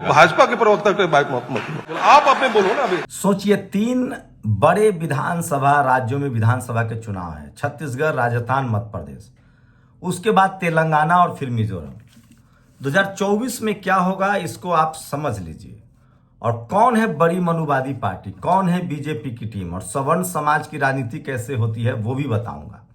भाजपा के प्रवक्ता के बात मत आप अपने बोलो ना अभी। सोचिए, 3 बड़े विधानसभा राज्यों में विधानसभा के चुनाव है, छत्तीसगढ़, राजस्थान, मध्य प्रदेश, उसके बाद तेलंगाना और फिर मिजोरम। 2024 में क्या होगा इसको आप समझ लीजिए। और कौन है बड़ी मनुवादी पार्टी, कौन है बीजेपी की टीम, और सवर्ण समाज की राजनीति कैसे होती है वो भी बताऊंगा।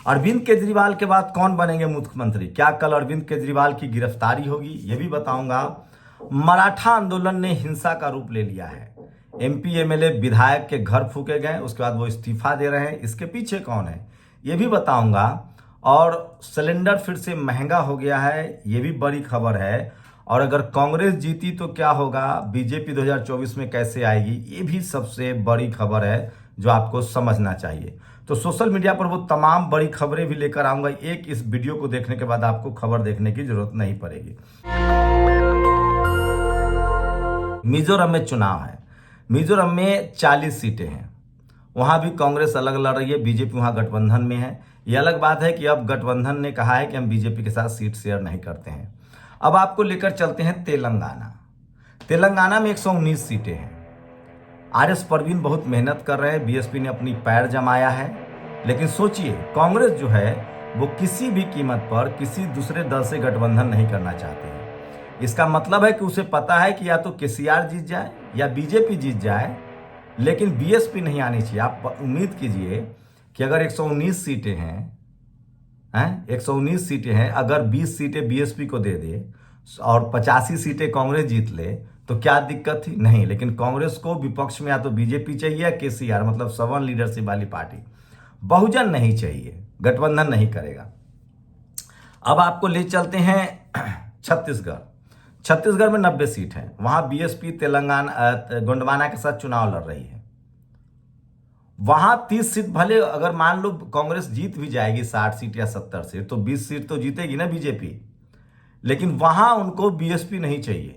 अरविंद केजरीवाल के बाद कौन बनेंगे मुख्यमंत्री, क्या कल अरविंद केजरीवाल की गिरफ्तारी होगी, ये भी बताऊंगा। मराठा आंदोलन ने हिंसा का रूप ले लिया है, एमपी एमएलए विधायक के घर फूके गए, उसके बाद वो इस्तीफा दे रहे हैं, इसके पीछे कौन है ये भी बताऊंगा। और सिलेंडर फिर से महंगा हो गया है, ये भी बड़ी खबर है। और अगर कांग्रेस जीती तो क्या होगा, बीजेपी 2024 में कैसे आएगी, ये भी सबसे बड़ी खबर है जो आपको समझना चाहिए। तो सोशल मीडिया पर वो तमाम बड़ी खबरें भी लेकर आऊंगा, एक इस वीडियो को देखने के बाद आपको खबर देखने की जरूरत नहीं पड़ेगी। मिजोरम में चुनाव है, मिजोरम में 40 सीटें हैं, वहां भी कांग्रेस अलग लड़ रही है, बीजेपी वहां गठबंधन में है। ये अलग बात है कि अब गठबंधन ने कहा है कि हम बीजेपी के साथ सीट शेयर नहीं करते हैं। अब आपको लेकर चलते हैं तेलंगाना। तेलंगाना में 119 सीटें हैं। आरएस परवीन बहुत मेहनत कर रहे हैं, बीएसपी ने अपनी पैर जमाया है। लेकिन सोचिए, कांग्रेस जो है वो किसी भी कीमत पर किसी दूसरे दल से गठबंधन नहीं करना चाहती है। इसका मतलब है कि उसे पता है कि या तो केसीआर जीत जाए या बीजेपी जीत जाए, लेकिन बीएसपी नहीं आनी चाहिए। आप उम्मीद कीजिए कि अगर 119 सीटें हैं 119 सीटें हैं, अगर 20 सीटें बीएसपी को दे दे और 85 सीटें कांग्रेस जीत ले तो क्या दिक्कत थी? नहीं। लेकिन कांग्रेस को विपक्ष में या तो बीजेपी चाहिए या केसीआर, मतलब सवर्ण लीडरशिप वाली पार्टी। बहुजन नहीं चाहिए, गठबंधन नहीं करेगा। अब आपको ले चलते हैं छत्तीसगढ़। छत्तीसगढ़ में 90 सीट है, वहां बीएसपी तेलंगाना गोंडवाना के साथ चुनाव लड़ रही है। वहां 30 सीट, भले अगर मान लो कांग्रेस जीत भी जाएगी 60 सीट या 70 सीट, तो 20 सीट तो जीतेगी ना बीजेपी। लेकिन वहां उनको बीएसपी नहीं चाहिए,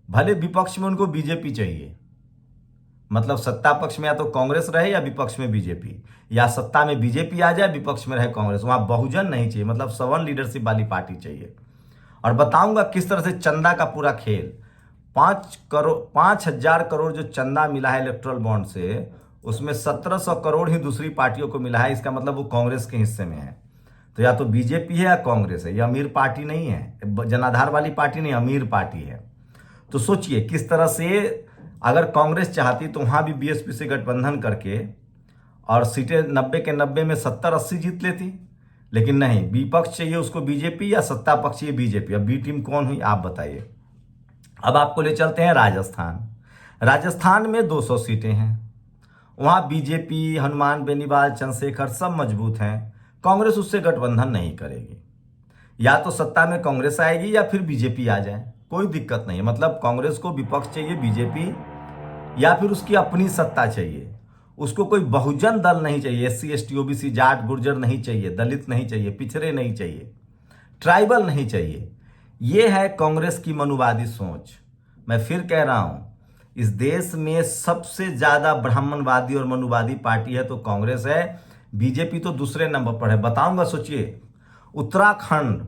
भले विपक्ष में उनको बीजेपी चाहिए। मतलब सत्ता पक्ष में या तो कांग्रेस रहे या विपक्ष में बीजेपी, या सत्ता में बीजेपी आ जाए विपक्ष में रहे कांग्रेस। वहां बहुजन नहीं चाहिए, मतलब सवर्ण लीडरशिप वाली पार्टी चाहिए। और बताऊंगा किस तरह से चंदा का पूरा खेल, 5,000 करोड़ जो चंदा मिला है इलेक्ट्रल बॉन्ड से, उसमें 1700 करोड़ ही दूसरी पार्टियों को मिला है। इसका मतलब वो कांग्रेस के हिस्से में है। तो या तो बीजेपी है या कांग्रेस है, ये अमीर पार्टी नहीं है, जनाधार वाली पार्टी नहीं, अमीर पार्टी है। तो सोचिए किस तरह से अगर कांग्रेस चाहती तो वहां भी बीएसपी से गठबंधन करके और सीटें 90 के 90 में 70-80 जीत लेती। लेकिन नहीं, विपक्ष चाहिए उसको बीजेपी या सत्ता पक्ष चाहिए बीजेपी। अब बी टीम कौन हुई आप बताइए। अब आपको ले चलते हैं राजस्थान। राजस्थान में 200 सीटें हैं, वहां बीजेपी, हनुमान बेनीवाल, चंद्रशेखर सब मजबूत हैं। कांग्रेस उससे गठबंधन नहीं करेगी, या तो सत्ता में कांग्रेस आएगी या फिर बीजेपी आ जाए, कोई दिक्कत नहीं है। मतलब कांग्रेस को विपक्ष चाहिए बीजेपी, या फिर उसकी अपनी सत्ता चाहिए। उसको कोई बहुजन दल नहीं चाहिए, SC ST OBC Jat Gurjar नहीं चाहिए, दलित नहीं चाहिए, पिछड़े नहीं चाहिए, ट्राइबल नहीं चाहिए। ये है कांग्रेस की मनुवादी सोच। मैं फिर कह रहा हूं, इस देश में सबसे ज्यादा ब्राह्मणवादी और मनुवादी पार्टी है तो कांग्रेस है, बीजेपी तो दूसरे नंबर पर है। बताऊंगा, सोचिए, उत्तराखंड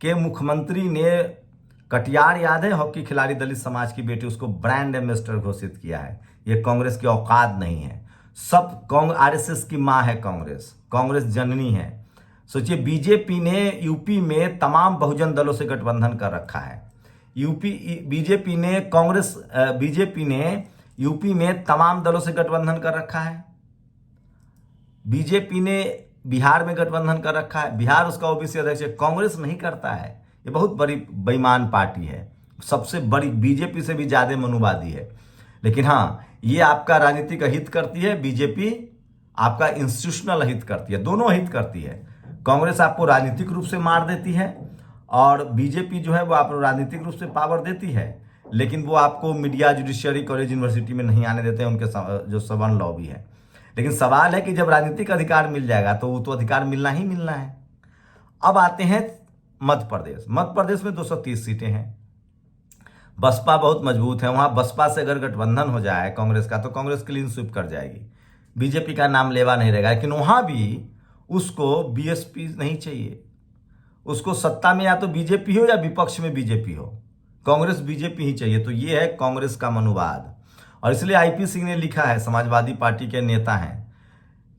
के मुख्यमंत्री ने, कटियार याद है, हॉकी खिलाड़ी दलित समाज की बेटी, उसको ब्रांड एम्बेसडर घोषित किया है। ये कांग्रेस की औकात नहीं है। सब आरएसएस की मां है कांग्रेस, कांग्रेस जननी है। सोचिए, बीजेपी ने यूपी में तमाम बहुजन दलों से गठबंधन कर रखा है। बीजेपी ने यूपी में तमाम दलों से गठबंधन कर रखा है। बीजेपी ने बिहार में गठबंधन कर रखा है, बिहार उसका ओबीसी अध्यक्ष है। कांग्रेस नहीं करता है, ये बहुत बड़ी बेईमान पार्टी है, सबसे बड़ी, बीजेपी से भी ज्यादा मनुवादी है। लेकिन हाँ, ये आपका राजनीतिक हित करती है, बीजेपी आपका इंस्टीट्यूशनल हित करती है, दोनों हित करती है। कांग्रेस आपको राजनीतिक रूप से मार देती है और बीजेपी जो है वो आपको राजनीतिक रूप से पावर देती है, लेकिन वो आपको मीडिया, जुडिशियरी, कॉलेज, यूनिवर्सिटी में नहीं आने देते हैं, उनके जो सवर्ण लॉबी है। लेकिन सवाल है कि जब राजनीतिक अधिकार मिल जाएगा तो वो तो अधिकार मिलना ही मिलना है। अब आते हैं मध्य प्रदेश। मध्य प्रदेश में 230 सीटें हैं, बसपा बहुत मजबूत है। वहां बसपा से अगर गठबंधन हो जाए कांग्रेस का तो कांग्रेस क्लीन स्वीप कर जाएगी, बीजेपी का नाम लेवा नहीं रहेगा। लेकिन वहां भी उसको बीएसपी नहीं चाहिए, उसको सत्ता में या तो बीजेपी हो या विपक्ष में बीजेपी हो, कांग्रेस बीजेपी ही चाहिए। तो ये है कांग्रेस का मनोवाद। और इसलिए आईपी सिंह ने लिखा है, समाजवादी पार्टी के नेता हैं,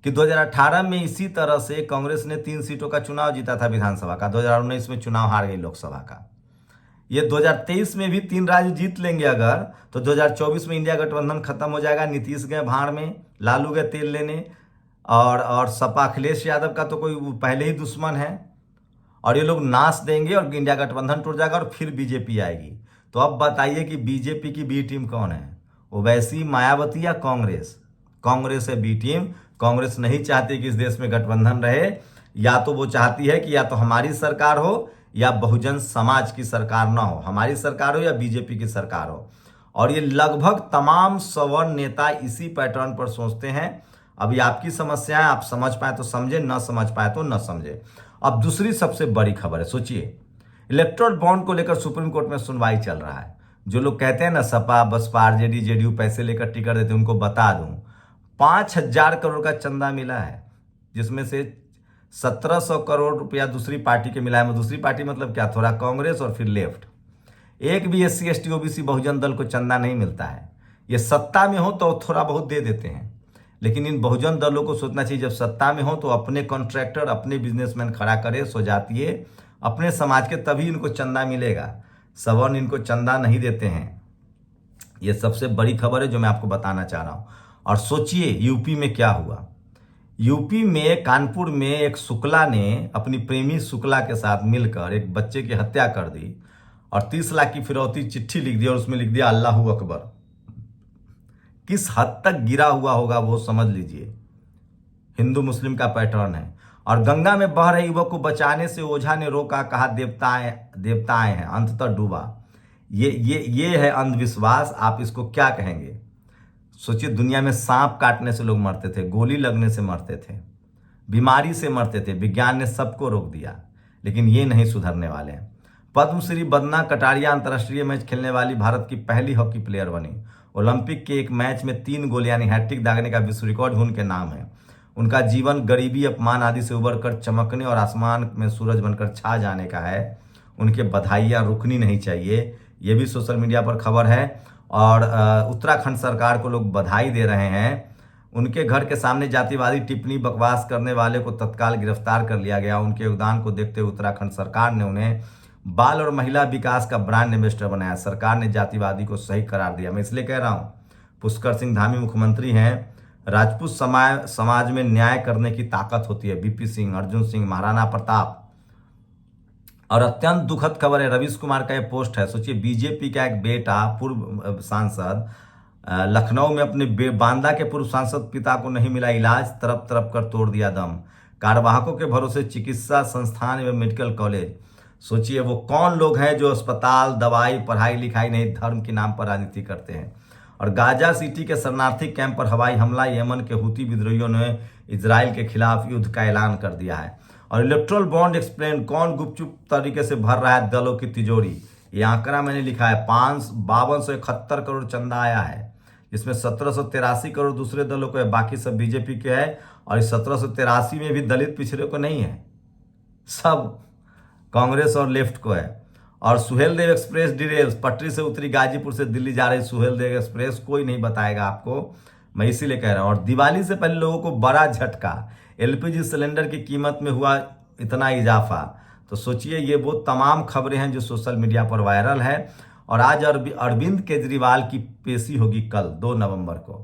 कि 2018 में इसी तरह से कांग्रेस ने 3 सीटों का चुनाव जीता था विधानसभा का, 2019 में चुनाव हार गई लोकसभा का। ये 2023 में भी 3 राज्य जीत लेंगे अगर, तो 2024 में इंडिया गठबंधन खत्म हो जाएगा। नीतीश गए भाड़ में, लालू गए तेल लेने, और सपा अखिलेश यादव का तो कोई पहले ही दुश्मन है, और ये लोग नाश देंगे और इंडिया गठबंधन टूट जाएगा और फिर बीजेपी आएगी। तो अब बताइए कि बीजेपी की बी टीम कौन है, ओवैसी, मायावती या कांग्रेस? कांग्रेस है बी टीम। कांग्रेस नहीं चाहती कि इस देश में गठबंधन रहे, या तो वो चाहती है कि या तो हमारी सरकार हो या बहुजन समाज की सरकार ना हो, हमारी सरकार हो या बीजेपी की सरकार हो। और ये लगभग तमाम सवर्ण नेता इसी पैटर्न पर सोचते हैं। अभी आपकी समस्या है, आप समझ पाए तो समझे, न समझ पाए तो न समझे। अब दूसरी सबसे बड़ी खबर है, सोचिए, इलेक्टोरल बॉन्ड को लेकर सुप्रीम कोर्ट में सुनवाई चल रहा है। जो लोग कहते हैं ना सपा बसपा आरजेडी जेडीयू पैसे लेकर टिकट देते, उनको बता दूं 5,000 करोड़ का चंदा मिला है, जिसमें से 1,700 करोड़ रुपया दूसरी पार्टी के मिला है। दूसरी पार्टी मतलब क्या, थोड़ा कांग्रेस और फिर लेफ्ट। एक भी SC ST OBC बहुजन दल को चंदा नहीं मिलता है। ये सत्ता में हो तो थोड़ा बहुत दे देते हैं, लेकिन इन बहुजन दलों को सोचना चाहिए जब सत्ता में हो तो अपने कॉन्ट्रैक्टर, अपने बिजनेसमैन खड़ा करे, सो जातिए अपने समाज के, तभी इनको चंदा मिलेगा। सवर्ण इनको चंदा नहीं देते हैं। ये सबसे बड़ी खबर है जो मैं आपको बताना चाह रहा हूं। और सोचिए यूपी में क्या हुआ। यूपी में कानपुर में एक शुक्ला ने अपनी प्रेमी शुक्ला के साथ मिलकर एक बच्चे की हत्या कर दी और 30 लाख की फिरौती चिट्ठी लिख दी और उसमें लिख दिया अल्लाहू अकबर। किस हद तक गिरा हुआ होगा वो समझ लीजिए। हिंदू मुस्लिम का पैटर्न है। और गंगा में बह रहे युवक को बचाने से ओझा ने रोका, कहा देवताएं हैं, अंततः डूबा। ये है अंधविश्वास। आप इसको क्या कहेंगे? सोचिए, दुनिया में सांप काटने से लोग मरते थे, गोली लगने से मरते थे, बीमारी से मरते थे, विज्ञान ने सबको रोक दिया, लेकिन ये नहीं सुधरने वाले हैं। पद्मश्री बदना कटारिया अंतर्राष्ट्रीय मैच खेलने वाली भारत की पहली हॉकी प्लेयर बनी। ओलंपिक के एक मैच में 3 गोल यानी हैट्रिक दागने का विश्व रिकॉर्ड उनके नाम है। उनका जीवन गरीबी, अपमान आदि से उबर कर चमकने और आसमान में सूरज बनकर छा जाने का है। उनके बधाइयाँ रुकनी नहीं चाहिए। ये भी सोशल मीडिया पर खबर है। और उत्तराखंड सरकार को लोग बधाई दे रहे हैं। उनके घर के सामने जातिवादी टिप्पणी बकवास करने वाले को तत्काल गिरफ्तार कर लिया गया। उनके योगदान को देखते हुए उत्तराखंड सरकार ने उन्हें बाल और महिला विकास का ब्रांड एम्बेसडर बनाया। सरकार ने जातिवादी को सही करार दिया। मैं इसलिए कह रहा हूँ, पुष्कर सिंह धामी मुख्यमंत्री हैं। राजपूत समाज में न्याय करने की ताकत होती है। BP सिंह, अर्जुन सिंह, महाराणा प्रताप। और अत्यंत दुखद खबर है, रवीश कुमार का ये पोस्ट है। सोचिए, बीजेपी का एक बेटा, पूर्व सांसद, लखनऊ में अपने बांदा के पूर्व सांसद पिता को नहीं मिला इलाज, तरफ तरफ कर तोड़ दिया दम। कार्यवाहकों के भरोसे चिकित्सा संस्थान एवं मेडिकल कॉलेज। सोचिए, वो कौन लोग हैं जो अस्पताल, दवाई, पढ़ाई लिखाई नहीं, धर्म के नाम पर राजनीति करते हैं। और गाजा सिटी के शरणार्थी कैंप पर हवाई हमला, यमन के हुती विद्रोहियों ने इजराइल के खिलाफ युद्ध का ऐलान कर दिया है। और इलेक्ट्रल बॉन्ड एक्सप्लेन, कौन गुपचुप तरीके से भर रहा है दलों की तिजोरी। ये आंकड़ा मैंने लिखा है, 5271 करोड़ चंदा आया है, जिसमें 1783 करोड़ दूसरे दलों को है, बाकी सब बीजेपी के है। और इस 1783 में भी दलित पिछड़े को नहीं है, सब कांग्रेस और लेफ्ट को है। और सुहेलदेव एक्सप्रेस डिटेल्स, पटरी से उतरी गाजीपुर से दिल्ली जा रही सुहेलदेव एक्सप्रेस, कोई नहीं बताएगा आपको, मैं इसीलिए कह रहा हूं। और दिवाली से पहले लोगों को बड़ा झटका, LPG सिलेंडर की कीमत में हुआ इतना इजाफा। तो सोचिए, ये वो तमाम खबरें हैं जो सोशल मीडिया पर वायरल है। और आज अरविंद केजरीवाल की पेशी होगी कल 2 नवंबर को।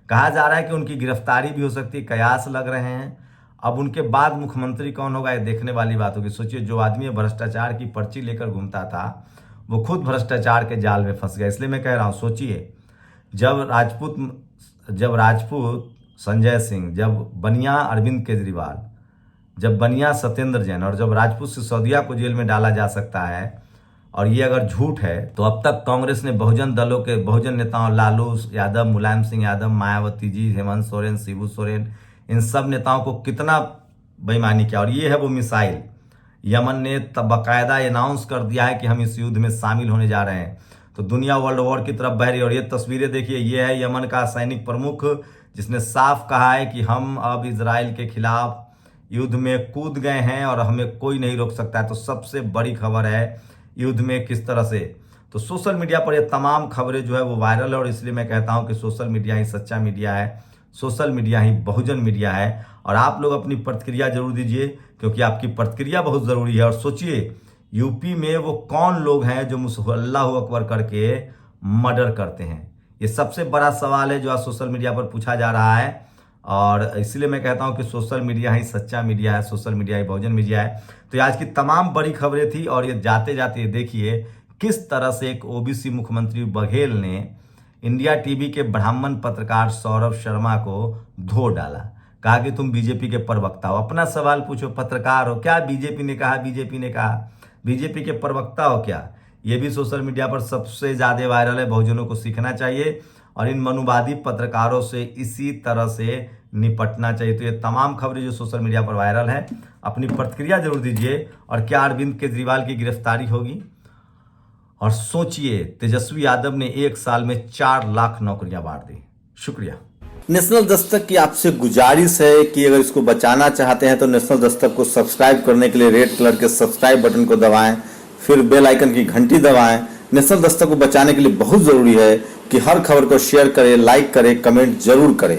कहा जा रहा है कि उनकी गिरफ्तारी भी हो सकती है, कयास लग रहे हैं। अब उनके बाद मुख्यमंत्री कौन होगा, ये देखने वाली बात होगी। सोचिए, जो आदमी भ्रष्टाचार की पर्ची लेकर घूमता था, वो खुद भ्रष्टाचार के जाल में फंस गया। इसलिए मैं कह रहा हूँ, सोचिए, जब राजपूत संजय सिंह, जब बनिया अरविंद केजरीवाल, जब बनिया सत्येंद्र जैन, और जब राजपूत सिसोदिया को जेल में डाला जा सकता है, और ये अगर झूठ है, तो अब तक कांग्रेस ने बहुजन दलों के बहुजन नेताओं लालू यादव, मुलायम सिंह यादव, मायावती जी, हेमंत सोरेन, शिबू सोरेन, इन सब नेताओं को कितना बेईमानी किया। और ये है वो मिसाइल। यमन ने तब बाकायदा अनाउंस कर दिया है कि हम इस युद्ध में शामिल होने जा रहे हैं। तो दुनिया वर्ल्ड वॉर की तरफ बह रही है। और ये तस्वीरें देखिए, ये है यमन का सैनिक प्रमुख, जिसने साफ कहा है कि हम अब इजराइल के खिलाफ युद्ध में कूद गए हैं और हमें कोई नहीं रोक सकता है। तो सबसे बड़ी खबर है युद्ध में किस तरह से तो सोशल मीडिया पर ये तमाम खबरें जो है वो वायरल है, और इसलिए मैं कहता हूं कि सोशल मीडिया ही सच्चा मीडिया है, सोशल मीडिया ही बहुजन मीडिया है। और आप लोग अपनी प्रतिक्रिया जरूर दीजिए, क्योंकि आपकी प्रतिक्रिया बहुत ज़रूरी है। और सोचिए यूपी में वो कौन लोग हैं जो अल्लाह अकबर करके मर्डर करते हैं, ये सबसे बड़ा सवाल है जो आज सोशल मीडिया पर पूछा जा रहा है। और इसलिए मैं कहता हूं कि सोशल मीडिया ही सच्चा मीडिया है, सोशल मीडिया ही बहुजन मीडिया है। तो ये आज की तमाम बड़ी खबरें थी, और ये जाते जाते देखिए किस तरह से एक ओबीसी मुख्यमंत्री बघेल ने इंडिया टीवी के ब्राह्मण पत्रकार सौरभ शर्मा को धो डाला, कहा कि तुम बीजेपी के प्रवक्ता हो। अपना सवाल पूछो, पत्रकार हो क्या? बीजेपी ने कहा, बीजेपी ने कहा, बीजेपी के प्रवक्ता हो क्या? ये भी सोशल मीडिया पर सबसे ज्यादा वायरल है, बहुजनों को सीखना चाहिए और इन मनुवादी पत्रकारों से इसी तरह से निपटना चाहिए। तो ये तमाम खबरें जो सोशल मीडिया पर वायरल है, अपनी प्रतिक्रिया जरूर दीजिए। और क्या अरविंद केजरीवाल की गिरफ्तारी होगी? और सोचिए तेजस्वी यादव ने 1 साल में 4 लाख नौकरियां बांट दी। शुक्रिया। नेशनल दस्तक की आपसे गुजारिश है कि अगर इसको बचाना चाहते हैं तो नेशनल दस्तक को सब्सक्राइब करने के लिए रेड कलर के सब्सक्राइब बटन को दबाएं, फिर बेल आइकन की घंटी दबाएं। नेशनल दस्तक को बचाने के लिए बहुत जरूरी है कि हर खबर को शेयर करें, लाइक करें, कमेंट जरूर करें।